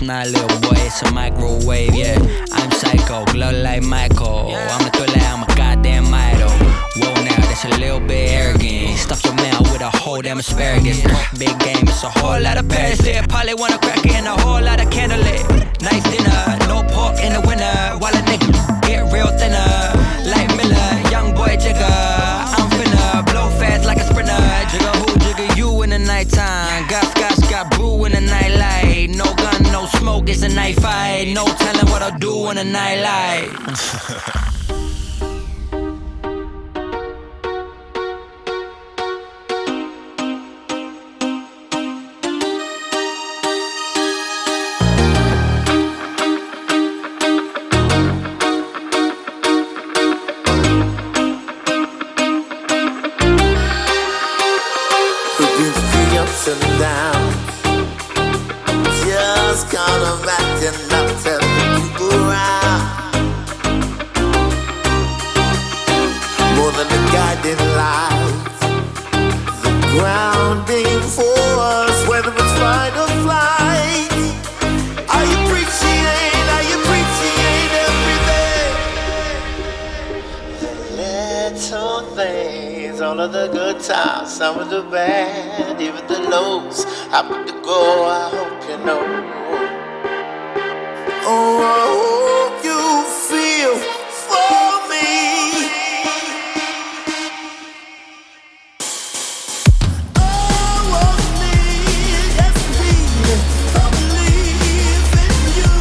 not a little boy, it's a microwave, yeah. I'm psycho, glow like Michael. I'm a thriller, I'm a goddamn idol. Whoa now, that's a little bit arrogant. Stuff your mouth with a whole damn asparagus. Big game, it's a whole lot of parasites. Probably wanna crack it and a whole lot of candlelit. Nice dinner, no pork in the winter. While a nigga get real thinner. Like Miller, young boy Jigger. I'm finna blow fast like a sprinter. Jigger who, jigger you in the nighttime. Got brew in the nightlight. No gun, no smoke, it's a night fight. No telling what I'll do in the nightlight. Some of the bad, even the lows. I put the go, I hope you know. Oh, I hope you feel for me. Oh, of me, yes, me. I believe in you.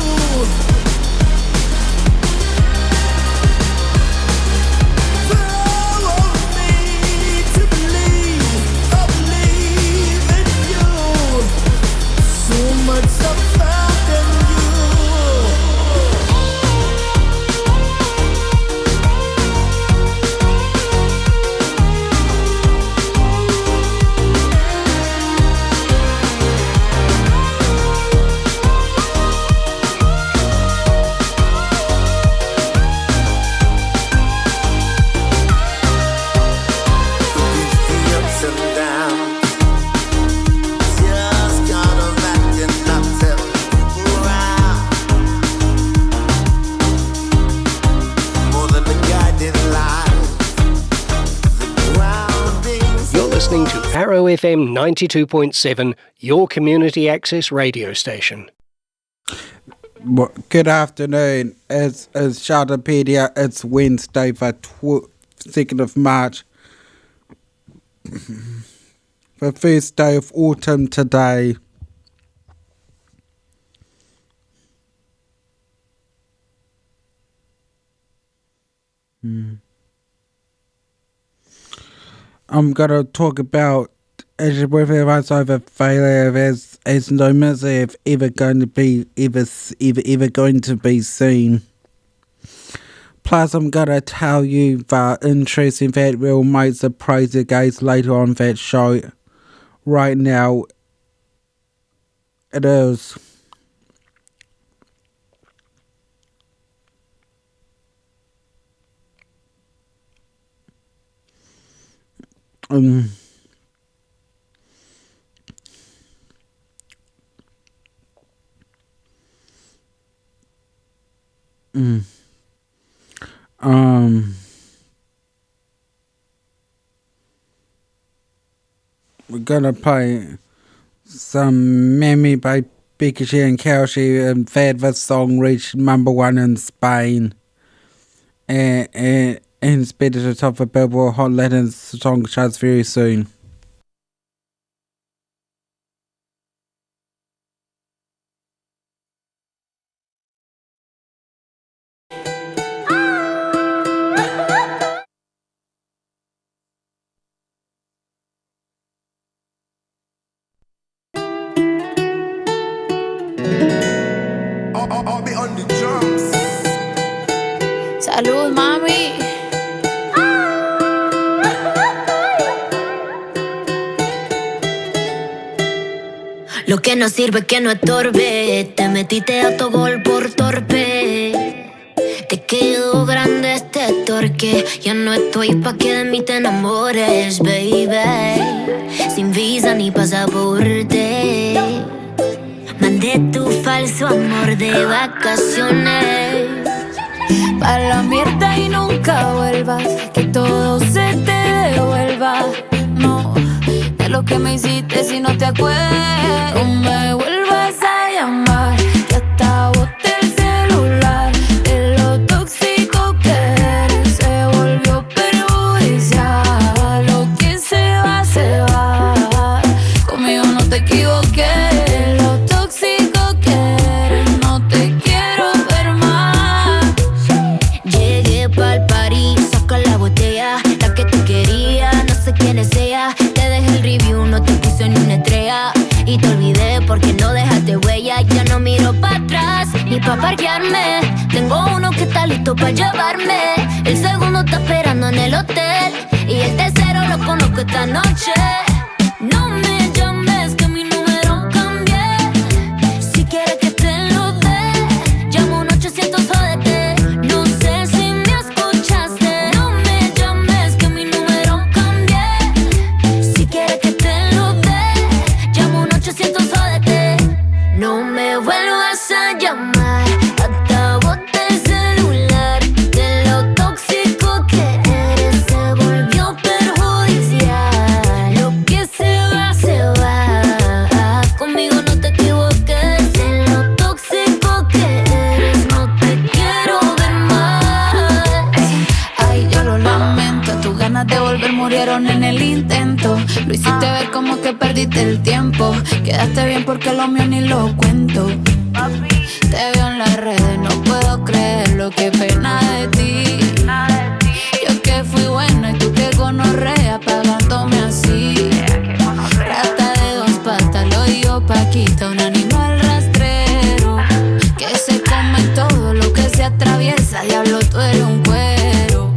Arrow FM 92.7, your community access radio station. Well, good afternoon. It's Sheldopedia. It's Wednesday, the 2nd of March. The first day of autumn today. I'm going to talk about whether it's over failure as no misery ever going to be ever going to be seen. Plus, I'm going to tell you the interesting that we'll make surprise you guys later on that show. Right now, it is. We're gonna play some Memory by Becky G and Kelsey, and that song reached #1 in Spain, and it's better to top the Billboard Hot Latin song charts very soon. Salud, mami. Lo que no sirve que no estorbe. Te metiste a tu gol por torpe. Te quedó grande este torque. Ya no estoy pa' que de mí te enamores, baby. Sin visa ni pasaporte. de tu falso amor de vacaciones. Pa' la mierda y nunca vuelvas, que todo se te devuelva. No, de lo que me hiciste si no te acuerdas. No me vuelvas a llamar, que hasta boté el celular. De lo tóxico que eres, se volvió perjudicial. Lo que se va, conmigo no te equivoqué. De lo tóxico que eres, no te quiero ver más. Llegué pa'l party, saca la botella, la que tú querías, no sé quién es ella. Te dejé el review, no te puse ni una estrella. Y te olvidé porque no dejaste huella. Ya no miro para atrás, ni pa' parquearme. Tengo uno que está listo pa' llevarme. El segundo está esperando en el hotel. Y el tercero lo conozco esta noche. No me llames que mi número cambié. Si quieres que te lo dé, llamo un 800 jódete. No sé si me escuchaste. No me llames que mi número cambié. Si quieres que te lo dé, llamo un 800 jódete. No me vuelvas a llamar, hasta boté el celular. De lo tóxico que eres, se volvió perjudicial. Lo que se va, conmigo no te equivoques. De lo tóxico que eres, no te quiero ver más. Ay, yo lo lamento, tus ganas de volver murieron en el intento. Lo hiciste ver como que perdiste el tiempo. Quedaste bien porque lo mío ni lo cuento. Te veo en las redes, no puedo creerlo, qué pena de ti. Yo que fui buena y tú que gonorrea pagándome así. Rata de dos patas, lo digo Paquita, un animal rastrero que se come todo lo que se atraviesa. Diablo, tú eres un cuero.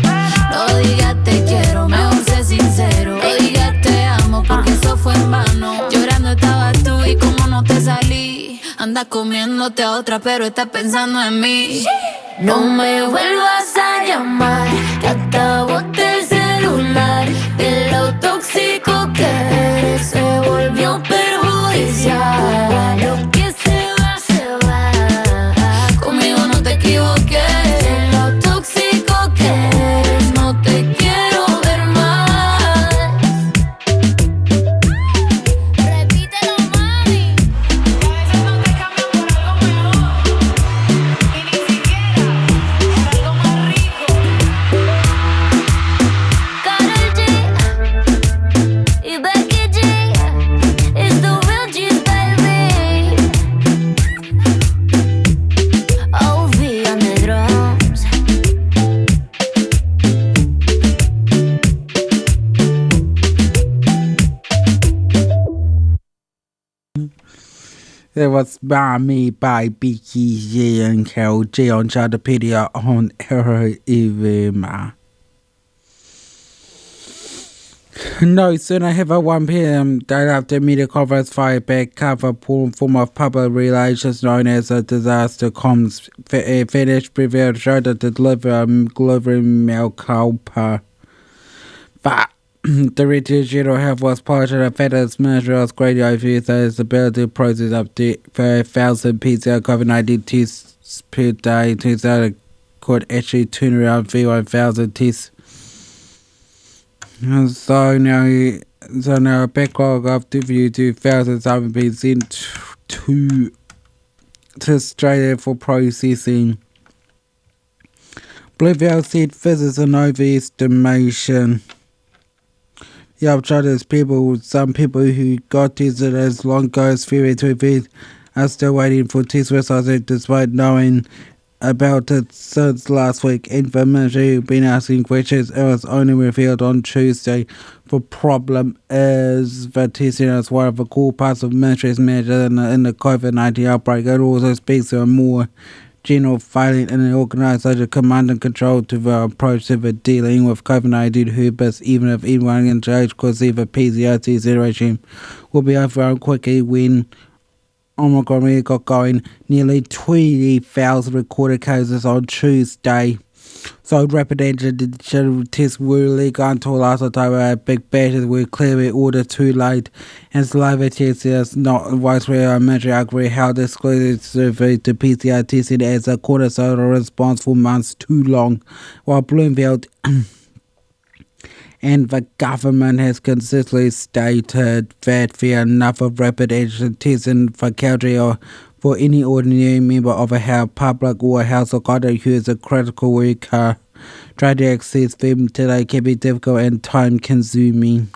No digas te quiero, mejor sé sincero. No digas te amo porque eso fue en vano. Llorando estabas tú y como no te salí. Anda comiéndote a otra pero estás pensando en mí. No me vuelvas a llamar, que hasta boté el celular. De lo tóxico que eres, se volvió perjudicial. Lo que se va, Conmigo no te equivoqué. de lo tóxico que eres, No te quiero ver más. repítelo, mami. A veces no te cambian por algo mejor y ni siquiera por algo más rico. Karol G y Becky G, it's the real G's, baby. OV on the drums. It was by me by BKG and Carol G on Sheldopedia on Wairarapa. No sooner have a 1 p.m. that after media covers fire back cover form of public relations known as a disaster comms finished prevailed show that the delivery mail cowper. But the British General Health was part of the Federal Ministry of Great Overview that is the ability to process up to 5,000 PCR COVID-19 tests per day. 2,000 could actually turn around 1,000 tests. So now a backlog of the view 2,000 have been sent to Australia for processing. Blueville said visits an overestimation. Yeah, I've tried as some people who got tested as long ago as February 25th are still waiting for test results despite knowing about it since last week. And the ministry have been asking questions. It was only revealed on Tuesday. The problem is the testing is one of the core parts of ministry's measure in the COVID-19 outbreak. It also speaks to a more general failing in the organisation command and control to the approach to the dealing with COVID-19 herpes, even if anyone engaged could see the PCR testing regime will be overrun quickly when Omicron really got going. Nearly 20,000 recorded cases on Tuesday. So rapid antigen tests were illegal until last October. Big batches were clearly ordered too late, and saliva tests is not widespread. Military agree held exclusive survey to PCR testing as a cornerstone response for months too long, while Bloomfield and the government has consistently stated that there are enough of rapid antigen tests in the country or for any ordinary member of a health, public or household contact who is a critical worker. Trying to access them today can be difficult and time-consuming.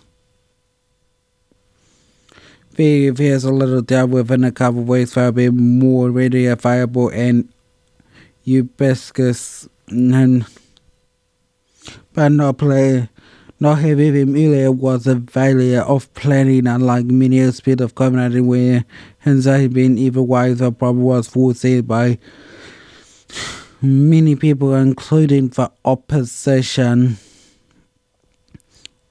There's a little doubt within a couple of weeks they'll be more readily available and ubiquitous, but not having them earlier was a failure of planning, unlike many aspects of COVID-19 where anxiety being either way the problem was foreseen by many people, including the opposition.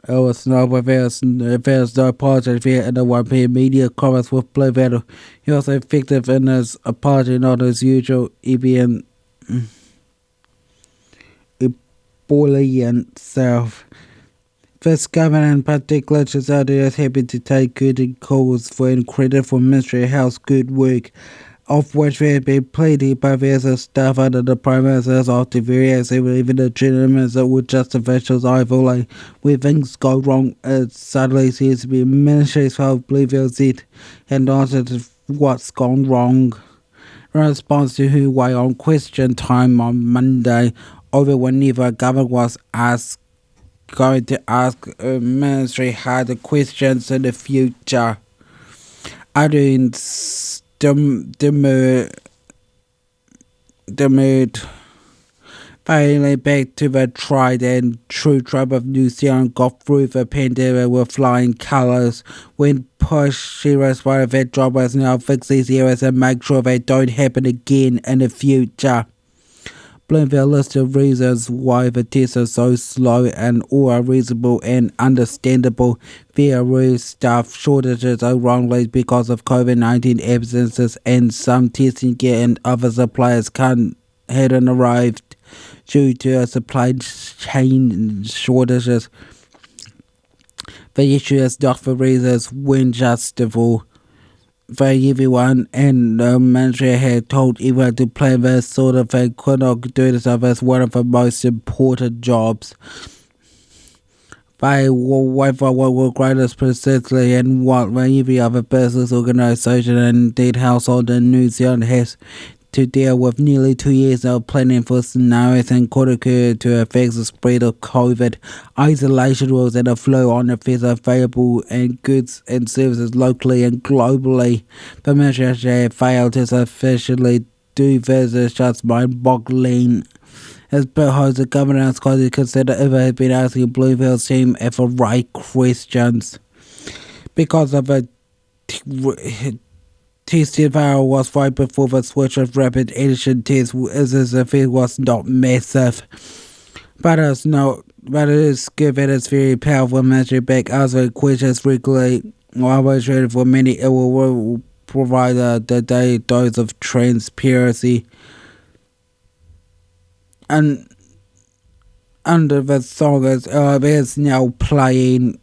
It was no, but there's no apology there in the 1 p.m. media comments with Blue Battle. He was effective in his apology, not his usual ebullient self. This government in particular is happy to take good calls for and credit for Ministry of Health's good work, of which there have been plenty by various staff under the Prime Minister's of the various even the General Minister or just officials either like where things go wrong it suddenly seems to be Ministry of Health Bluefield said and answered what's gone wrong. In response to Huawei on question time on Monday over whenever government was going to ask ministry harder questions in the future. Adding demurred finally back to the tried and true tribe of New Zealand got through the pandemic with flying colours. When pushed, she responded that job was now fix these errors and make sure they don't happen again in the future. Bloomfield listed reasons why the tests are so slow and all are reasonable and understandable. There are staff shortages are wrongly because of COVID-19 absences and some testing gear and other suppliers hadn't arrived due to supply chain shortages. The issue is not the reasons when justifiable. Everyone and the ministry had told everyone to plan this sort of thing could not do this as one of the most important jobs. They will wait for what will greatest precisely and what every other business, organisation and indeed household in New Zealand has to deal with nearly 2 years of planning for scenarios and could occur to affect the spread of COVID, isolation rules and a flow on affairs available and goods and services locally and globally. The ministry failed to sufficiently do this is just mind-boggling. As beholds the government has got to consider if it has been asking Bluefield's team if the right questions. Because of a testing file was right before the switch of rapid antigen tests as if it was not massive. But it is good that it's very powerful ministry back answering questions regularly. Always ready for many, it will provide the daily dose of transparency. And under the song is now playing.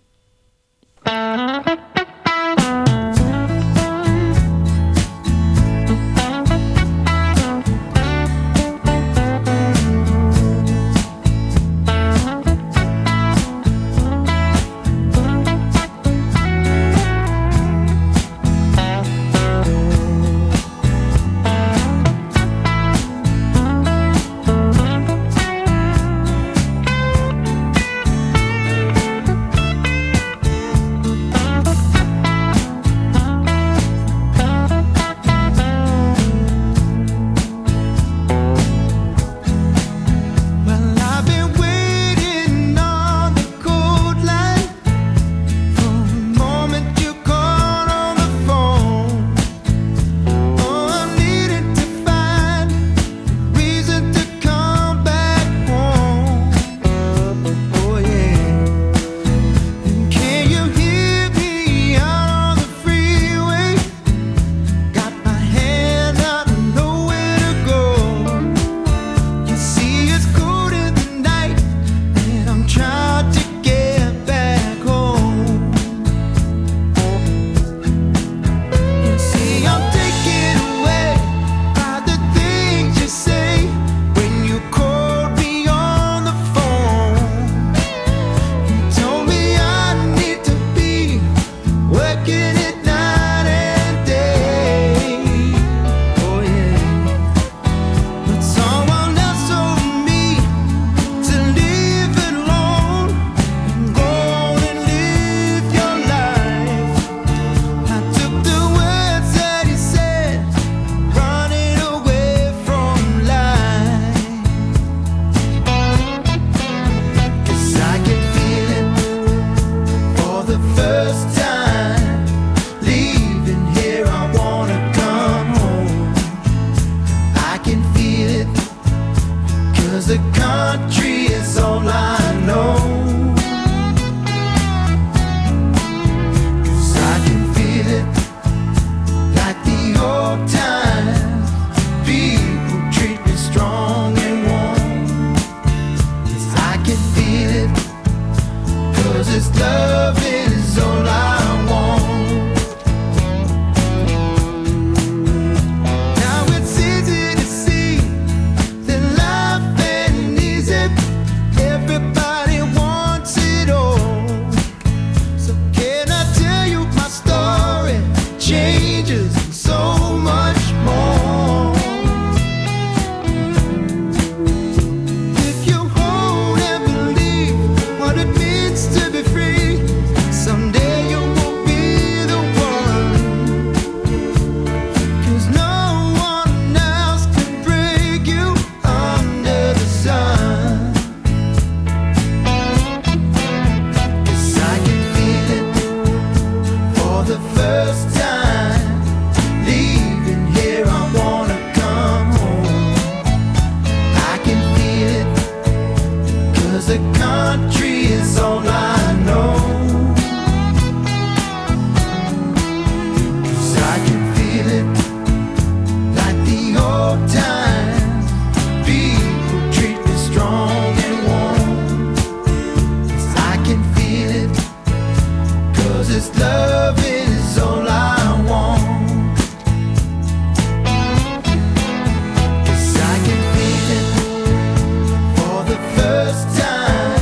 country is all I know. 'Cause I can feel it like the old times. People treat me strong and warm. 'Cause I can feel it, 'cause this love is all I want. Now it's easy to see that life ain't easy. Everybody wants it all. So can I tell you my story? Changes so much more. If you hold and believe what it means to be free, someday you won't be the one. 'Cause no one else can break you under the sun. 'Cause I can feel it for the first time. Leaving here, I wanna come home. I can feel it, 'cause the country is all I know. 'Cause I can feel it like the old times. People treat me strong and warm. 'Cause I can feel it, 'cause this love is all I want. 'Cause I can feel it for the first time.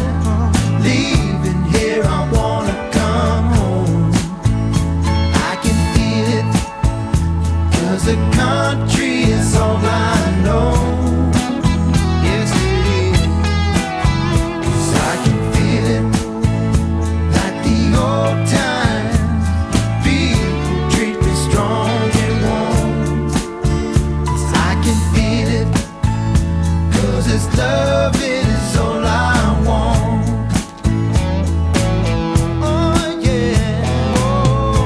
Leaving here, I wanna come home. I can feel it, 'cause the country is all I know. Yes, it is. 'Cause I can feel it like the old times. People treat me strong and warm. 'Cause I can feel it, 'cause this love is all I want. Oh yeah, oh.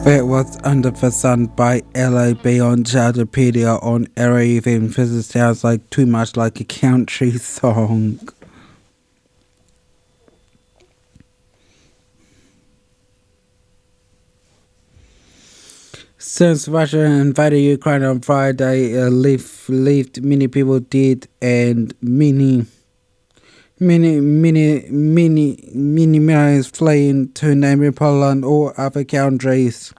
That was Under the Sun by LOB on Sheldopedia on Arrow FM. This sounds like too much like a country song. Since Russia invaded Ukraine on Friday, left many people dead and many millions fleeing to neighboring Poland or other countries.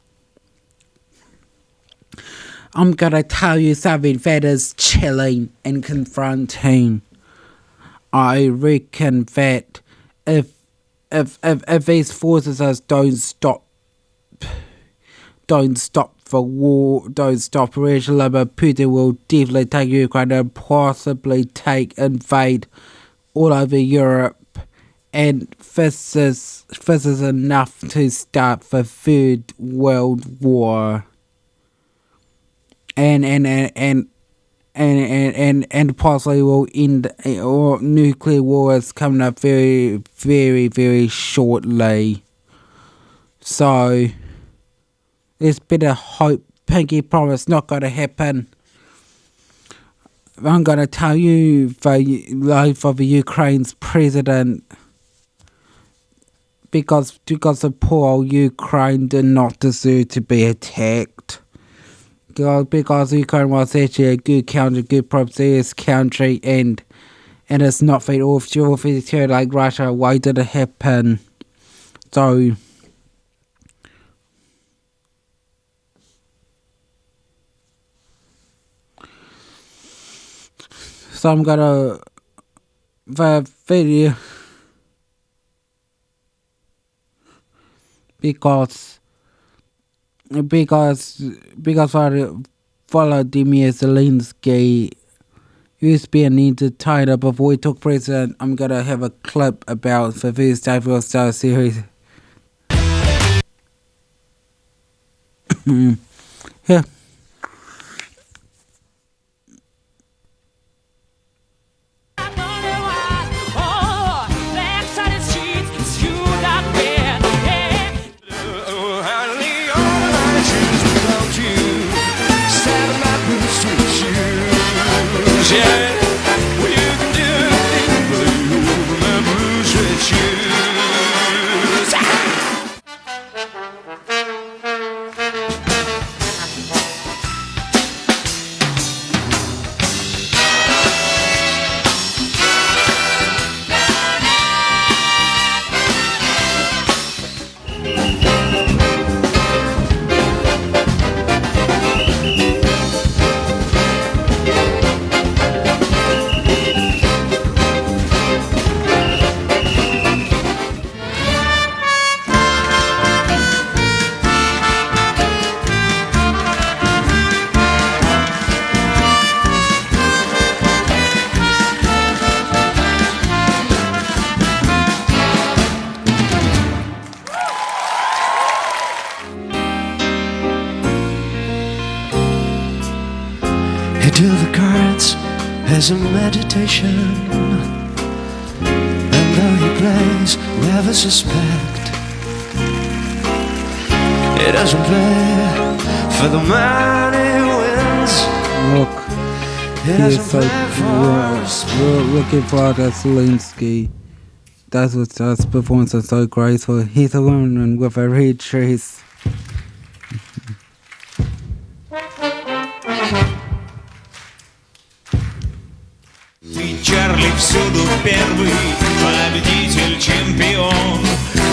I'm gonna tell you something that is chilling and confronting. I reckon that if these forces don't stop the war, don't stop Russian labor, Putin will definitely take Ukraine and possibly invade all over Europe, and this is enough to start the Third World War. And possibly will end, or nuclear war is coming up very, very, very shortly. So there's better hope. Pinky promise not gonna happen. I'm gonna tell you the life of the Ukraine's president, because the poor old Ukraine did not deserve to be attacked. Because Ukraine was actually a good country, good prosperous country, and it's not that offshore like Russia. Why did it happen? So I'm gonna the video because Volodymyr Zelensky used to be an entertainer before he took president. I'm gonna have a clip about the first April Star series. Yeah. is a meditation. And though he plays, never suspect. He doesn't play for the man who wins. Look, He he doesn't is so play for respect. looking for that Zelensky. That's what his performance is so graceful. He's a woman with a red dress. Ты, Чарли, всюду первый, победитель, чемпион.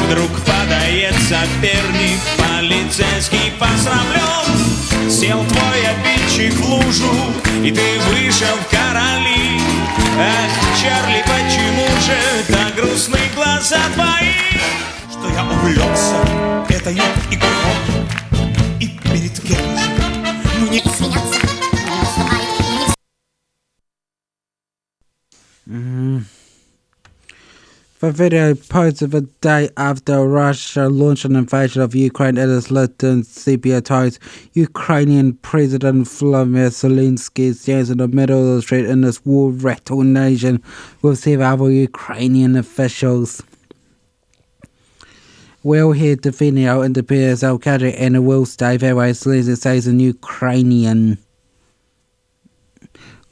Вдруг подает соперник, полицейский посрамлен. Сел твой обидчик в лужу, и ты вышел в короли. Ах, Чарли, почему же так грустны глаза твои? Что я увлекся этой игрой, и перед кем же мне смеяться? The video posted the day after Russia launched an invasion of Ukraine at its Lithuanian Sheldopedia. Ukrainian President Vladimir Zelensky stands in the middle of the street in this war-rattled nation with several other Ukrainian officials. We're here defending our independence, our country, and it will stay that way, Zelensky says in Ukrainian.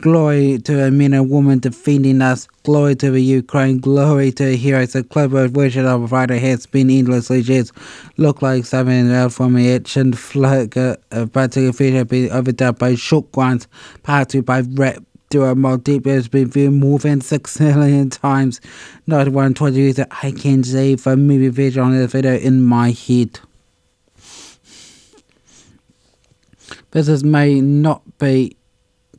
Glory to the men and women defending us. Glory to the Ukraine. Glory to the heroes. The clever version of a fighter has been endlessly just look like something else from the action flag. But the fish have been overdone by shook ones, part two by rap. To a multi has been viewed more than 6 million times. Not one 20 years that I can see the movie vision on the video in my head. This may not be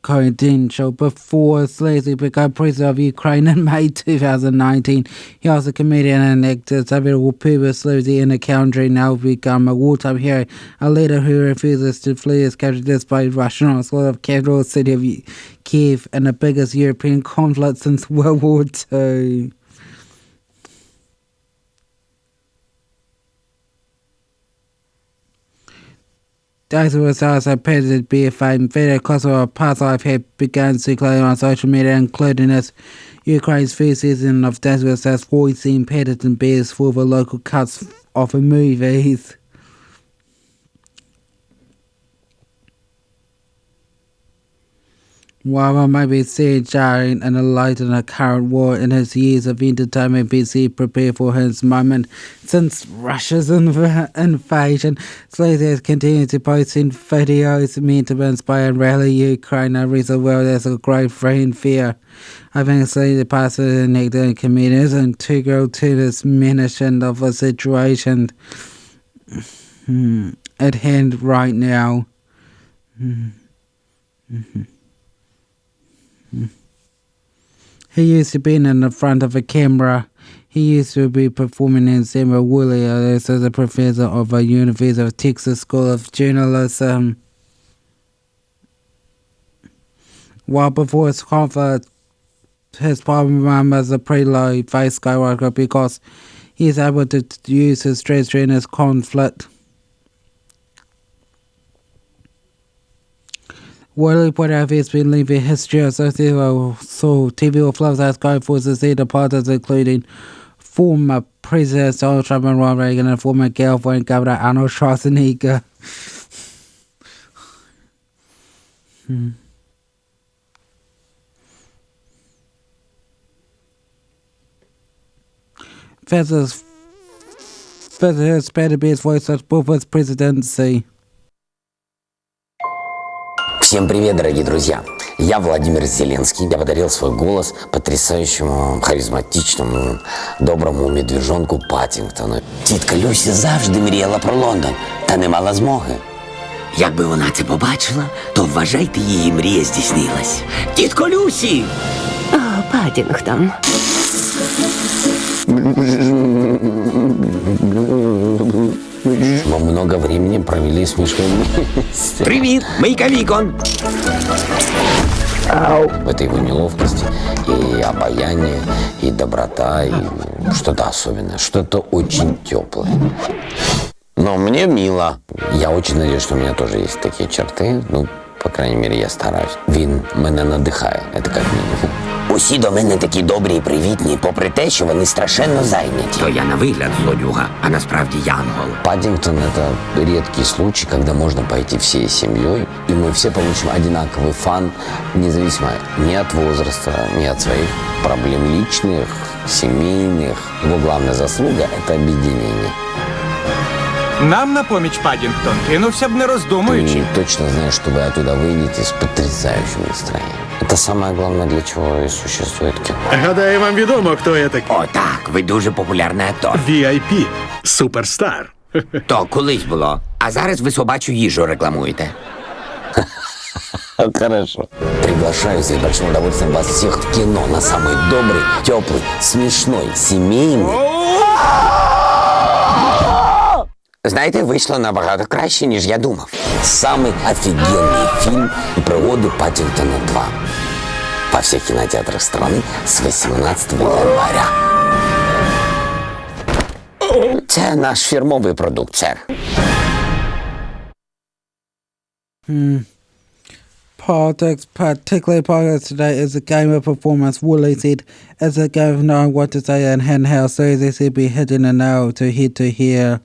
coincidental. Before Zelensky became president of Ukraine in May 2019, he was a comedian and actor, several purposely in the country, now become a wartime hero, a leader who refuses to flee his country despite Russian onslaught of capital city of Kiev and the biggest European conflict since World War II. Those results appear to be a fame. Video clips of a past life have begun circulating on social media, including this Ukraine's first season of Dance with Us voicing Patterson Bears for the local cuts of the movies. While I may be seeing jarring and enlightened in the current war in his years of entertainment, busy prepare for his moment since Russia's invasion. Zelensky has continued to post in videos meant to inspire and rally Ukraine and the world as a great friend fear. I think Zelensky passes an actor and comedian is integral to this management of the situation at hand right now. He used to be in the front of a camera. He used to be performing in Samuel Woolley as a professor of the University of Texas School of Journalism. While before his conflict, his problem was a pretty low face skyrocket because he is able to use his stress during his conflict. Worley pointed out he's been leaving history associated with TV or flows as going for the departments, including former President Donald Trump and Ronald Reagan and former California Governor Arnold Schwarzenegger. Feathers better be his voice as both his presidency. Всем привет, дорогие друзья! Я Владимир Зеленский. Я подарил свой голос потрясающему, харизматичному, доброму медвежонку Паттінгтону. Тітка Люсі завжди мріяла про Лондон, та не мала змоги. Якби вона це побачила, то вважайте, її мрія здійснилась. Тітко Люсі! О, Паттінгтон. Мы много времени провели с Мишкой вместе. Привет, Майковикон! В этой его неловкости и обаяние, и доброта, и что-то особенное, что-то очень теплое. Но мне мило. Я очень надеюсь, что у меня тоже есть такие черты. Ну, По крайней мере, я стараюсь. Він мене надихає, це як мінімум. Усі до мене такі добрі і привітні, попри те, що вони страшенно зайняті. То я на вигляд злодюга, а насправді янгол. Паддингтон – это редкий случай, когда можно пойти всей семьей, и мы все получим одинаковый фан, независимо ни от возраста, ни от своих проблем личных, семейных. Его главная заслуга – это объединение. Нам на поміч Паддингтон кинувся б не роздумуючи. Ты точно знаешь, что вы оттуда выйдете с потрясающим настроением. Это самое главное, для чего и существует кино. Гадаю, вам відомо, хто я такий. О, так, ви дуже популярний актор. VIP. Суперстар. То колись було. А зараз ви собачу їжу рекламуєте. Хорошо. Приглашаю с большим удовольствием вас всех в кино на самый добрый, теплый, смешной, семейный. Знаєте, вийшло набагато краще, ніж я думав. Самый офигенный фильм «Пригоды Паддингтона 2». Во всех кинотеатрах страны с 18 января. Це наш фірмовий продукт, сер. Politics, particularly politics today, is a game of performance. Woolley said, "It's a game of knowing what to say and how Susie should be hitting a nail to head to here."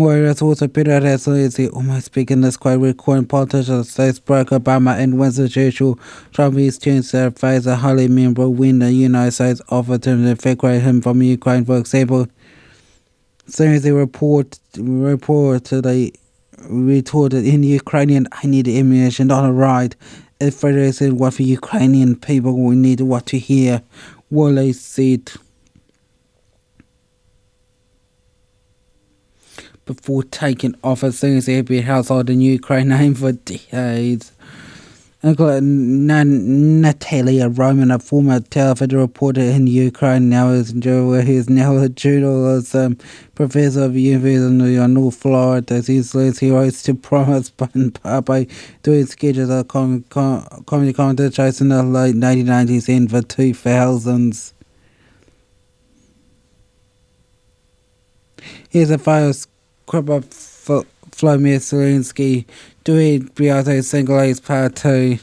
Whereas also Peter has said, almost speaking this quite recording politicians says Barack Obama and Winston Churchill Trump is changed their face a highly memorable when the United States offered to evacuate him from Ukraine, for example. Susie reportedly retorted in Ukrainian, "I need ammunition, not a ride." If Frederick said what for Ukrainian people we need what to hear, Woolley said. Before taking office, things have been household in Ukraine name for decades. Natalia Roman, a former television reporter in Ukraine, now is now a journalist, professor of University of North Florida. He says he writes to promise by doing sketches of comedy commentators in the late 1990s and the 2000s. Here's a photo script of Vladimir Zelensky doing Beyonce single Ace Part 2.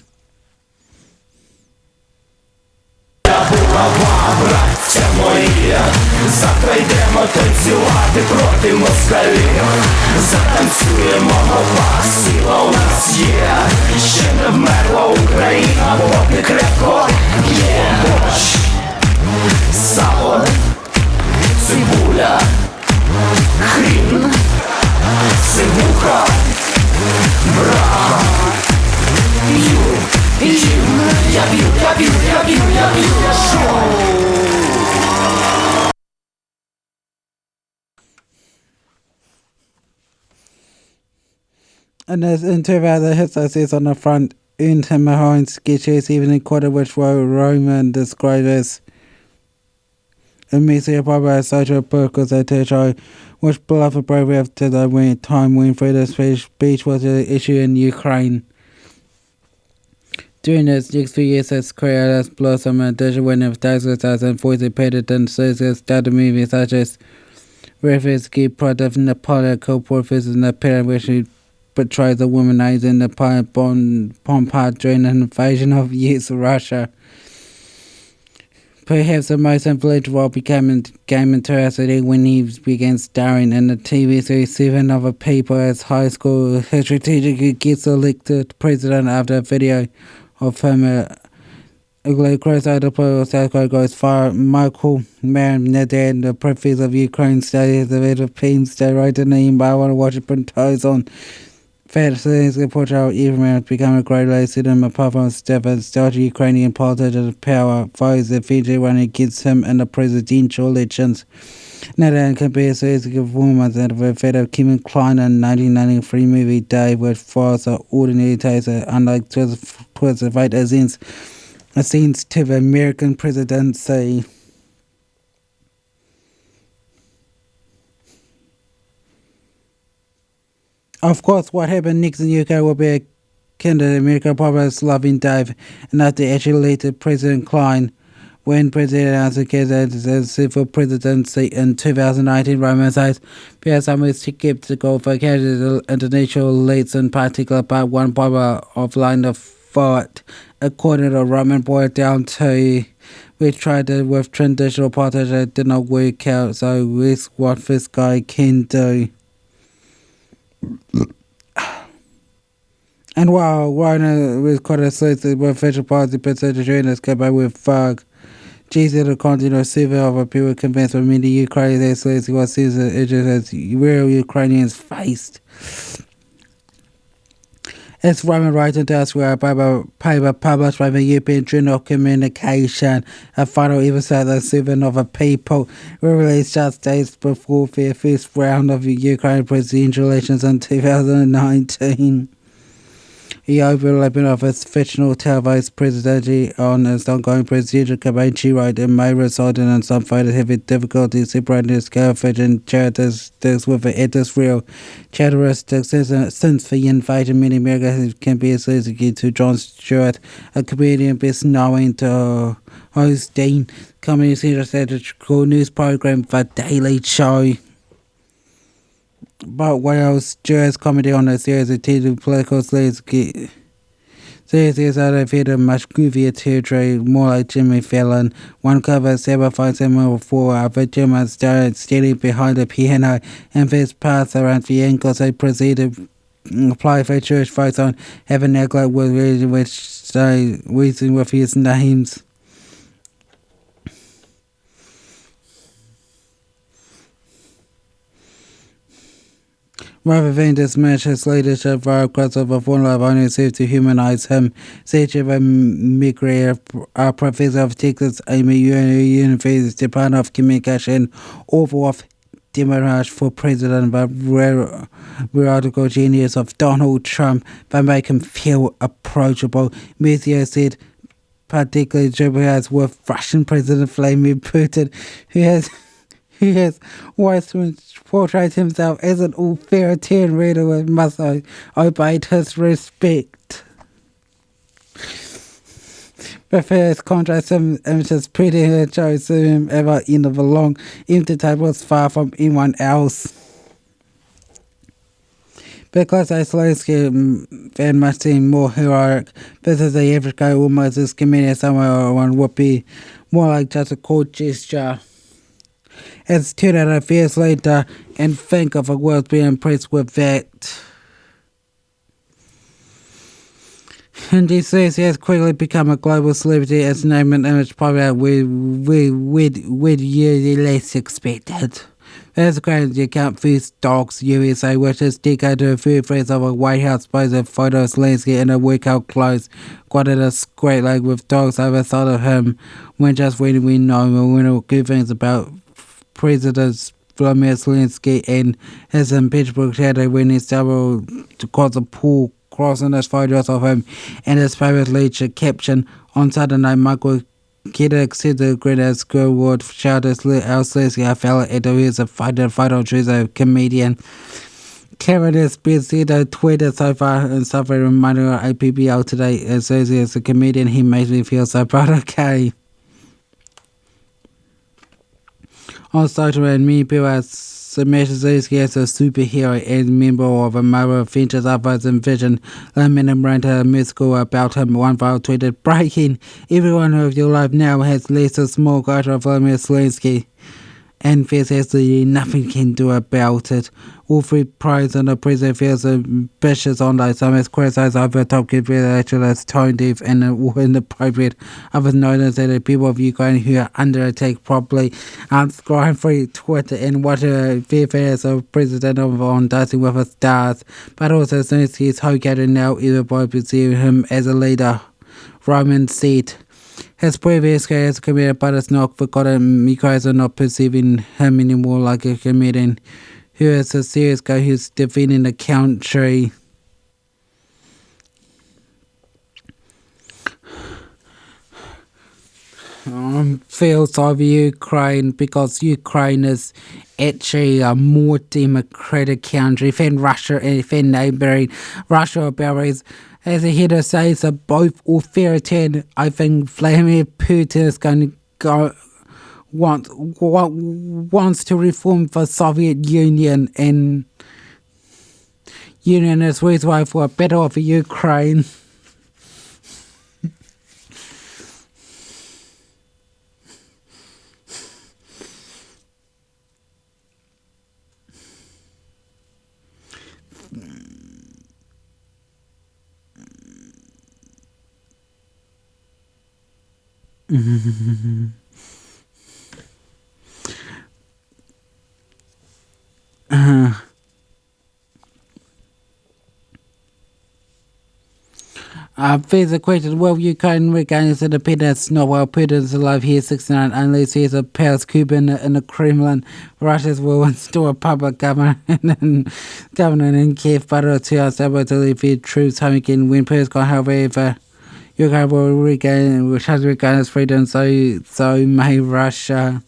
Завтра йдемо танцювати проти москалів. Затанцюємо, мова, сила у нас є. Ще не вмерла Україна, поки крепко є. Борщ, сало, цибуля, хрін, сивуха, брага. П'ю, я п'ю, шоу. And there's interview the hits I says on the front earned him behind sketches, even in quarter which Roman described as a messy appropriate social purpose at Techo, which beloved bravery after the time when freedom speech was an issue in Ukraine. During his next few years as career has blossomed in addition when of taxes and voice painted and services started movies such as Refugee Product in the political purpose in the period which he portrays a womanizing the Pompard during an invasion of US Russia. Perhaps the most influential became interested when he began starring in the TV series Seven Other People as high school history teacher who gets elected president after a video of him close out of South Korea goes far. Michael Nadad, the professor of Ukraine studies the bit of Penn State, wrote the name, but I want to watch it print toes on Fantasies can portray how everyone has become a great lesson in a powerful step as started Ukrainian political power foes eventually when it gets him in the presidential elections. Nadal compares his performance at the fate of Kevin Kline in 1993 movie Day, which was an ordinary taster, unlike Twitter fight ascents to the American presidency. Of course, what happened next in the UK will be akin to the American populace loving Dave, and after actually led to President Klein. when President answered candidacy for presidency in 2019, Roman says appears somewhat skeptical for candidates international elites, in particular, but one power of line of thought. According to Roman, boiled down to we tried it with traditional politics, it did not work out, so this what this guy can do. And while Rhino was quite associated with official party percentage during this campaign with Fug, Jesus to continue a survey of a people convinced by many Ukrainians that what season as real Ukrainians faced. It's Roman writing to us where a paper published by the European Journal of Communication, a final episode of 7 of a People, were released just days before the first round of Ukraine presidential elections in 2019. He overlapping of his fictional televised presidency on his ongoing presidential campaign. She wrote in May, resulting in some fighters having difficulty separating his character and characteristics with the editorial characteristics since the invasion. Many Americans can be associated to Jon Stewart, a comedian best known to hosting comedy satirical news program The Daily Show. But Wales Stewart's comedy on a series of TV political series out of a much goofier territory, more like Jimmy Fallon. One cover 757 other Jimmy started standing behind the piano and his path around the ankles. They proceeded to apply for church votes on having a club with which they reason with his names. Rather than dismiss his leadership via crossover formula of only served to humanize him, said McGrath, a professor of Texas University's Department of Communication, author of Democrats for President, but radical genius of Donald Trump, that make him feel approachable. Messier said, particularly Democrats with Russian President Vladimir Putin, who has always portrayed himself as an authoritarian leader with must obey his respect. But first contrast him images Putin chose him ever in the long empty tables far from anyone else. Because Zelensky very much seemed more heroic, this is the average guy almost as comedian someone would be more like just a cold gesture. It's turned out a few years later, and think of a world being impressed with that. And he says he has quickly become a global celebrity as name and image popular with years less expected. There's a great account First Dogs USA, which is dedicated to a few friends of a White House pose of photos landscape in a workout clothes. Quoted a great leg with dogs over thought of him when just when we know good things about President Vladimir Zelensky and his impeachable shadow when he stumbled to cause a pool crossing his photos of him and his favorite leader caption on Saturday. Michael Kidd said the greatest school would shout as Zelensky, a fellow actor who is a photo chooser, comedian. Karen has been said on Twitter so far and suffering reminding of APBL today as a comedian. He makes me feel so proud. Okay. On social and many people have submitted Zelensky as a superhero and member of a Marvel Adventures others envision. Lemon and ran a musical about him. One file tweeted, breaking, everyone of your life now has less a small culture of Vladimir Zelensky. And there's absolutely nothing can do about it. All three prides and the president feels ambitious online. Some has criticized over top actually as tone deaf and inappropriate. Others notice that the people of Ukraine who are under attack properly aren't scrolling through Twitter and what a fair fans of president on Dancing with the Stars. But also since he's located now, everybody perceives him as a leader. Roman said. His previous career as a comedian, but it's not forgotten. Ukrainians are not perceiving him anymore like a comedian who is a serious guy who's defending the country. Feel sorry for Ukraine because Ukraine is actually a more democratic country than Russia and than neighboring Russia or Belarus. As a header says, are both authoritarian. I think Vladimir Putin is going to wants to reform the Soviet Union, and Union is reason for a better of Ukraine. There's a question, will Ukraine regain its independence? Not while Putin's alive here, 69, unless he is a Paris Cuban in the Kremlin. Russia's will install a public government in Kiev, but to us able to leave troops home again when Putin's gone. However, Ukraine will regain its freedom, so may Russia.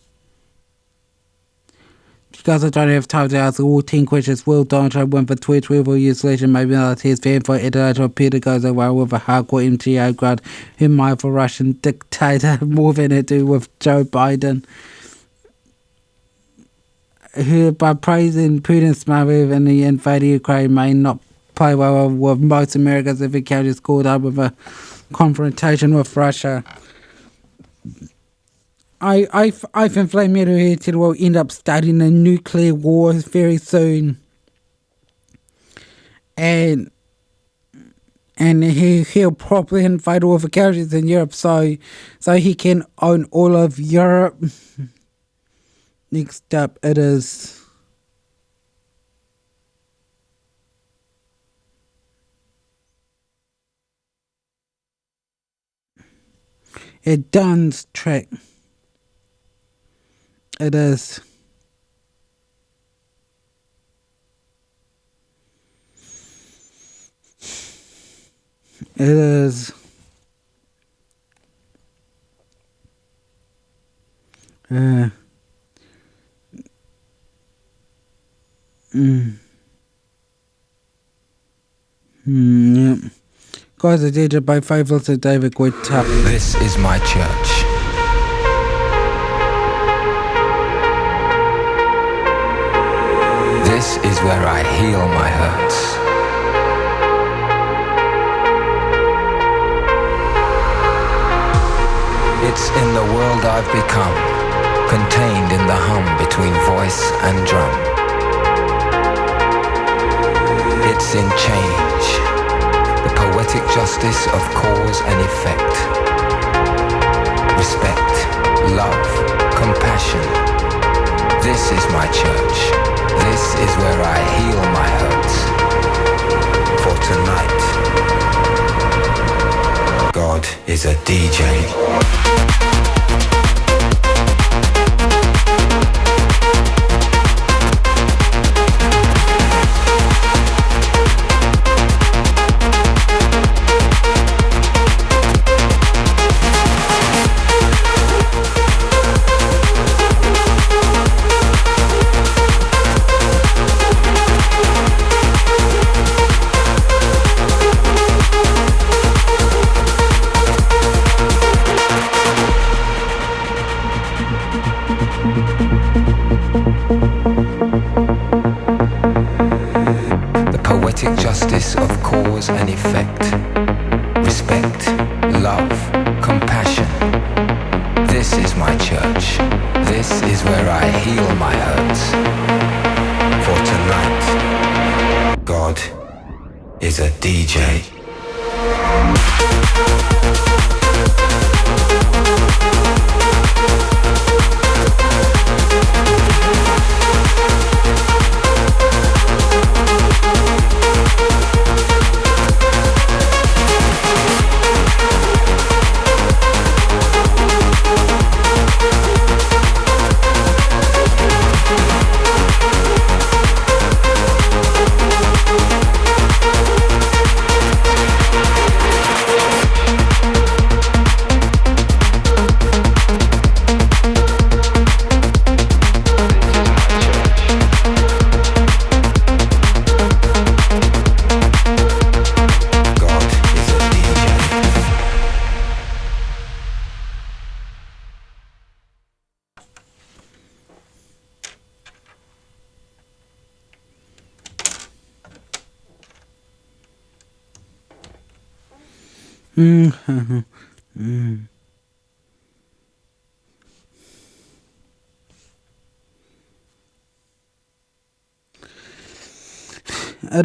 Because I don't have time to ask all 10 questions, will Donald Trump win for Twitch? Will use selection maybe not his fan for intellectual Peter goes away with a hardcore MTO crowd who might for Russian dictator more than it do with Joe Biden. Who by praising Putin's smart move in the invaded Ukraine may not play well with most Americans if it is caught up with a confrontation with Russia. I think Vladimir Putin will end up starting a nuclear war very soon, and he'll probably invade all the countries in Europe so he can own all of Europe. Next up, it is a dance track. It is. It is. Yep. Guys, I did it by favorites of David Guetta. This is my church. This is where I heal my hurts. It's in the world I've become, contained in the hum between voice and drum. It's in change, the poetic justice of cause and effect. Respect, love, compassion. This is my church. This is where I heal my hurts. For tonight, God is a DJ. Justice of cause and effect. Respect, love, compassion. This is my church. This is where I heal my hurts. For tonight, God is a DJ. It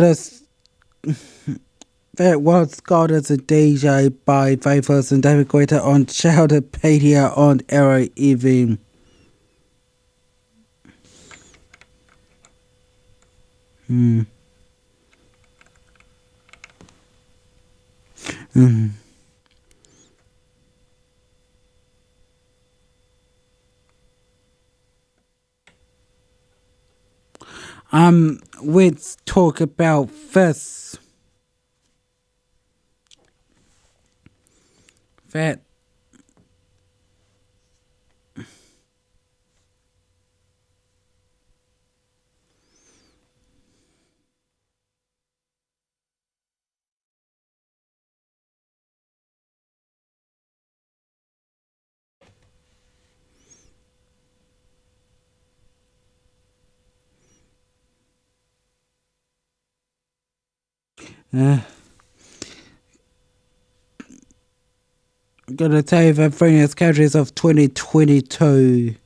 is. That was Scott as a DJ by Faithless and David Guetta on Sheldopedia on Arrow FM. Let's talk about this. That I'm gonna tell you the funniest countries of 2022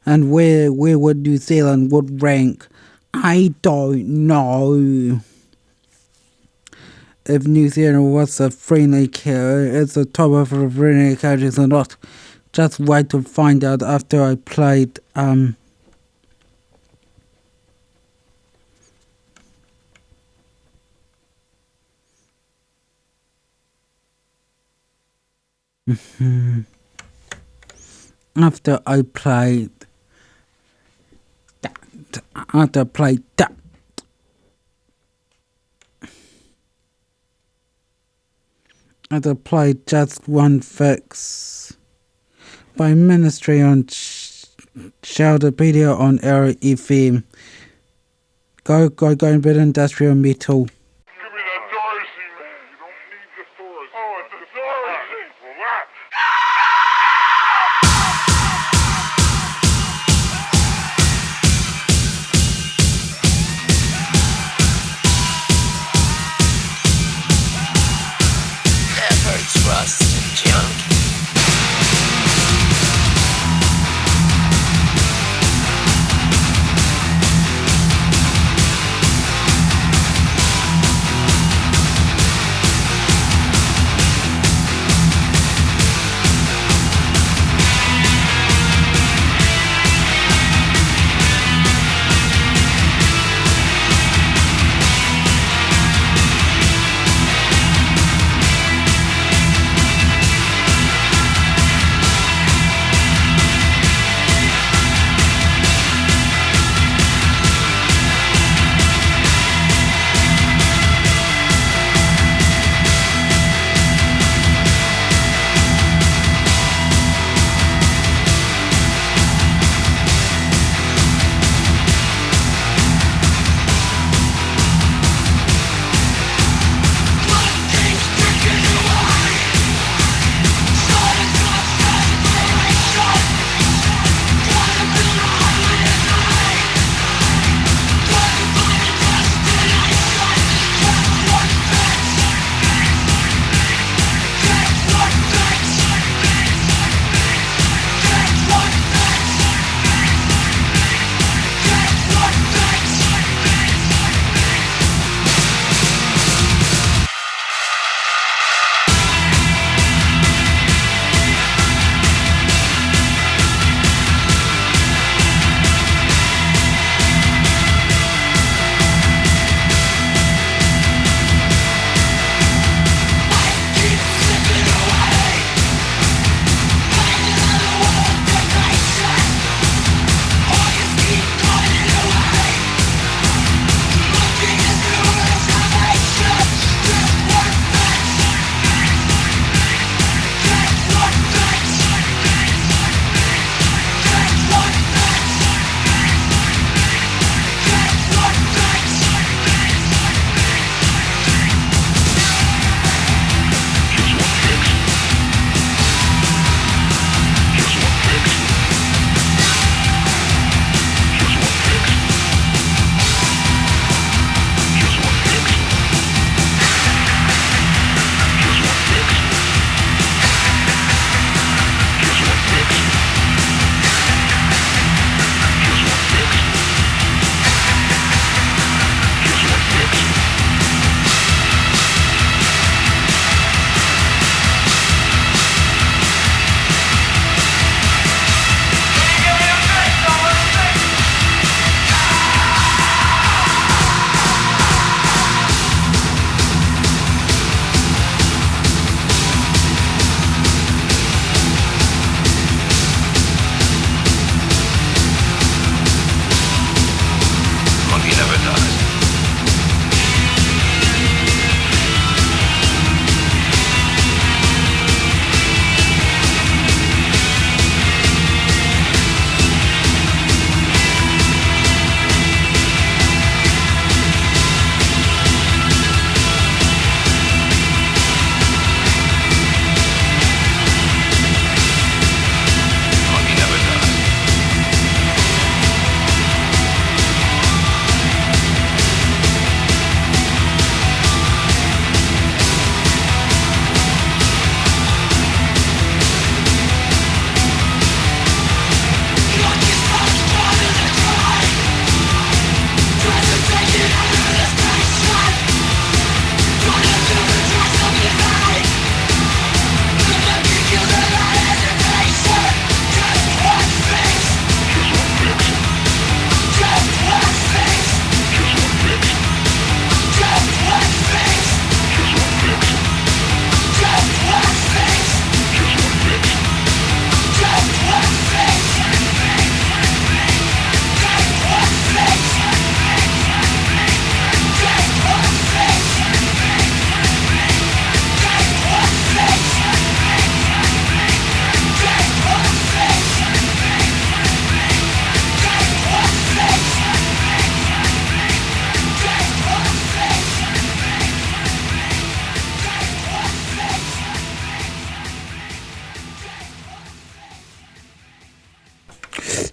and where would New Zealand would rank. I don't know if New Zealand was a friendly it's the top of the friendly countries or not. Just wait to find out after I played after I played that, I played Just One Fix by Ministry on Sheldopedia on Arrow FM. Go and bid industrial metal.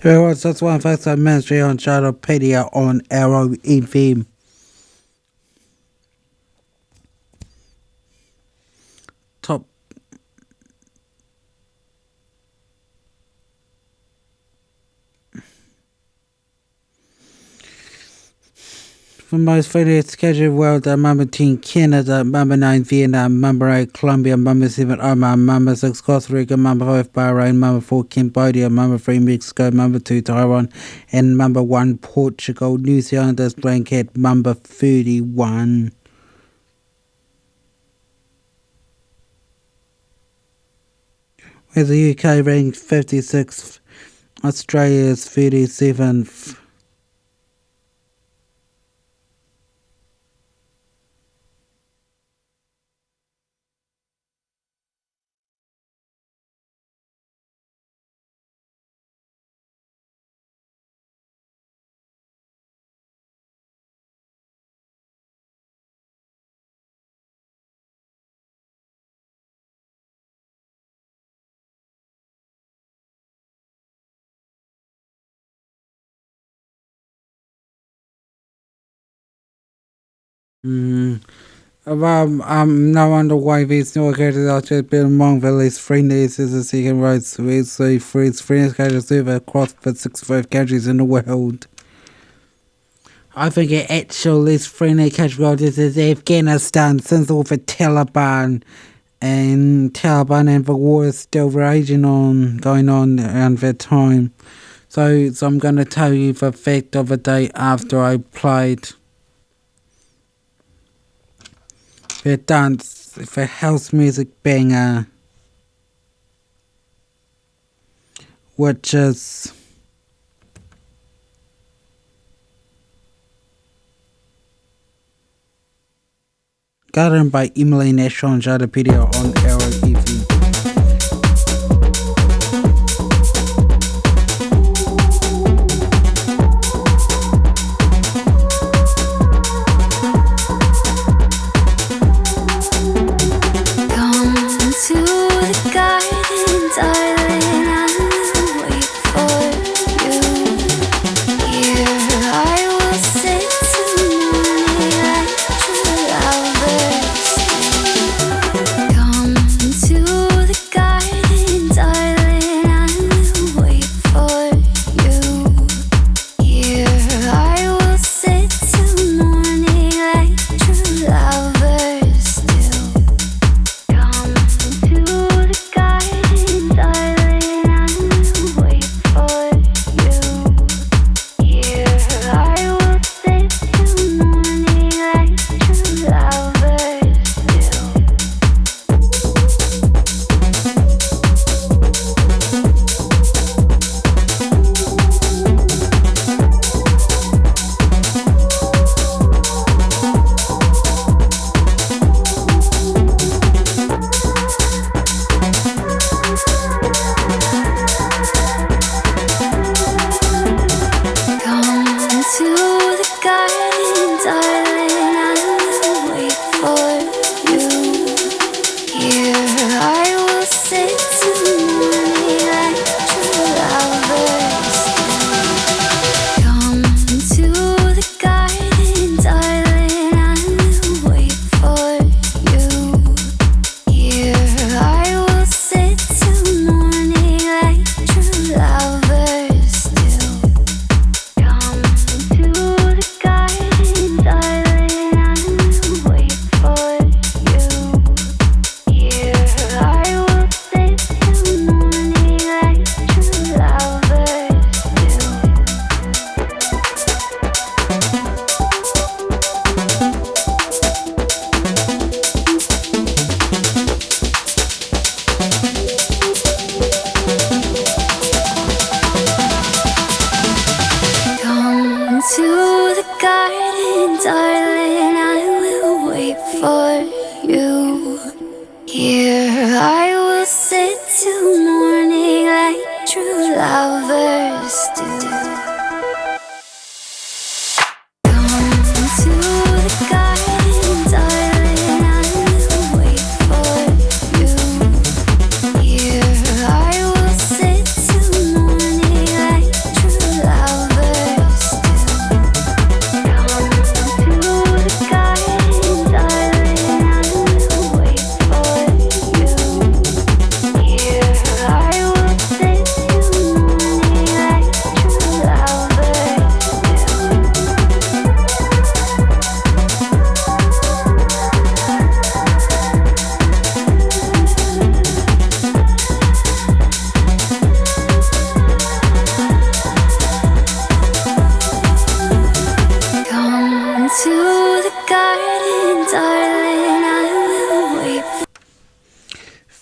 Alright, so that's one first time ministry on Sheldopedia on Arrow FM. Top. For most failures scheduled world are number 10 Canada, number 9 Vietnam, number 8 Colombia, number 7 Oman, number 6 Costa Rica, number 5 Bahrain, number 4 Cambodia, number 3 Mexico, number 2 Taiwan, and number 1 Portugal. New Zealand is blank at number 31. Where the UK ranked 56th, Australia is 37th. No wonder why these new occasions are just been among the least friendlies is the second roads with the friends to serve across the 65 countries in the world. I think the actual least friendly country is Afghanistan since all the Taliban and the war is still going on around that time. So I'm going to tell you the fact of the day after I played the dance, the house music banger, which is Garden by Emily Nash on Sheldopedia on Arrow FM.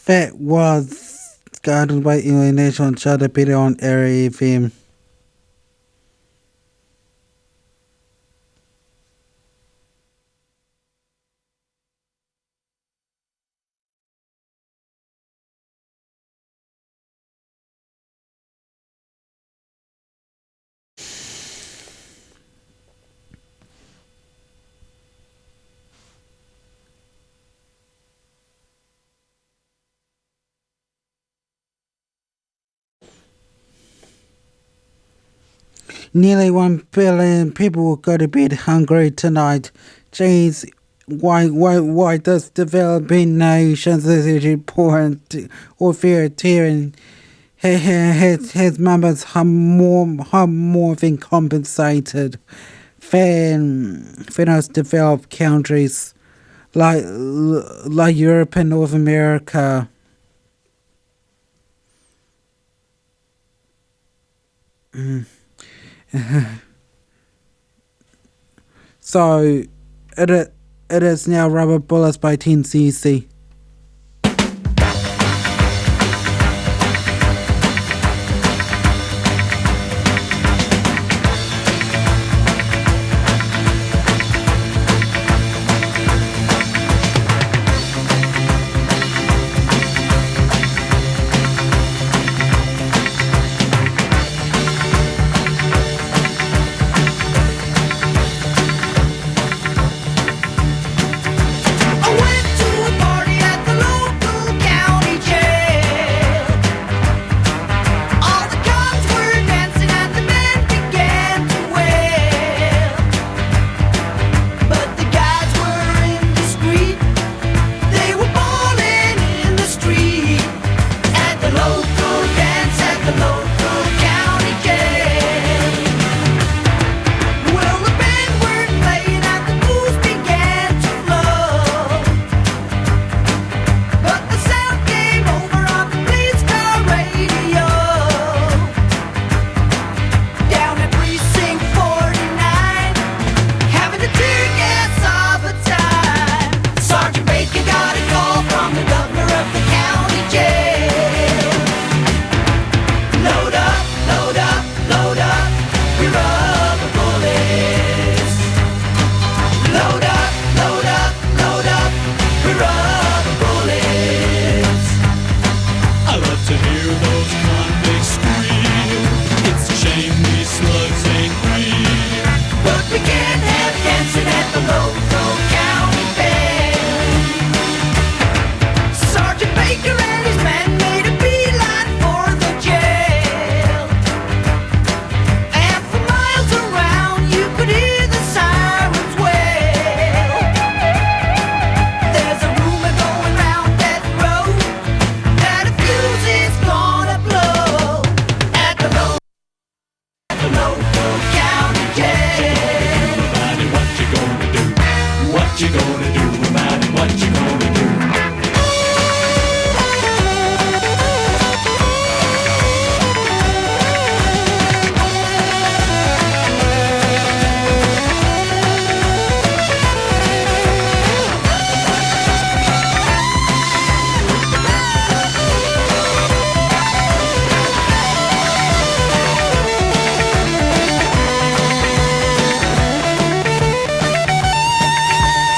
That was Garden by International on Sheldopedia on Area FM. Nearly 1 billion people will go to bed hungry tonight. Jeez, why does developing nations is it important or fear tearing his members have more than compensated than those developed countries like Europe and North America. So it is now Rubber Bullets by 10cc.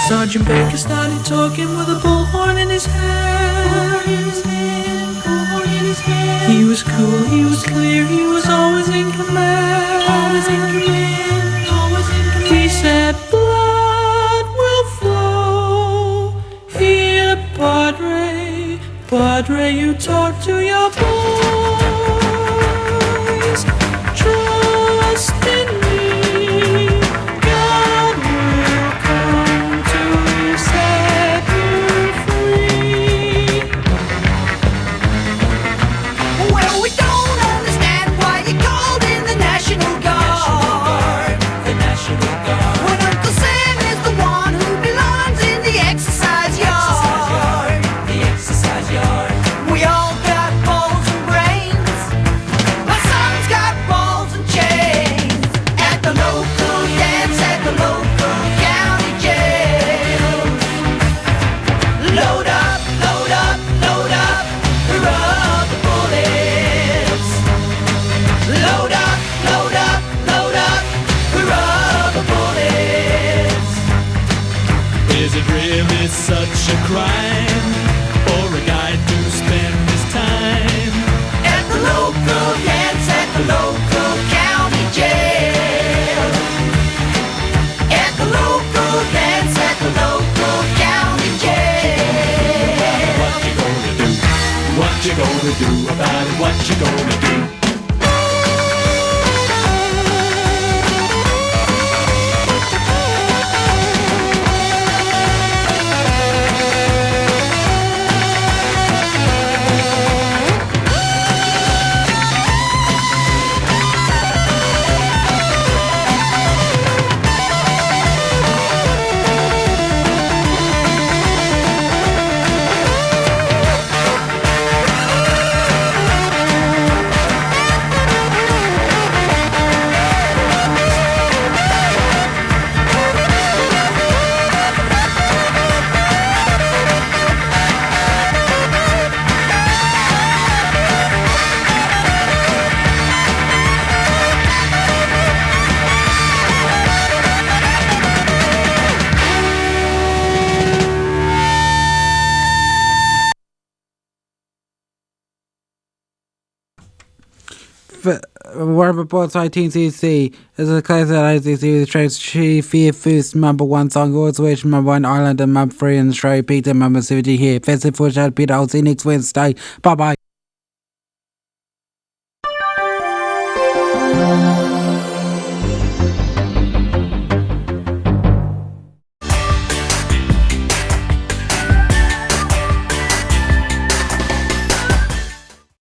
Sergeant Baker started talking with a bullhorn in his hand. He was cool, he was clear, he was always in command. He said, blood will flow here, Padre. Padre, you talk to your boys. Trust in me. God will come to set you free. Well, we don't understand why you called in the National Guard. The National Guard. When Uncle Sam is the one who belongs in the exercise yard. The exercise yard. We all got balls and such a crime for a guy to spend his time at the local dance at the local county jail. At the local dance at the local county jail. What you gonna do? What you gonna do about it? What you gonna do? Wairarapa Reports 19cc is a class that ICC with tracks She Fear First, number 1 song, Always Wish, number 1 Island, and number 3 in Australia, Peter, number 70 here. Festival Sheldopedia, I'll see you next Wednesday. Bye bye.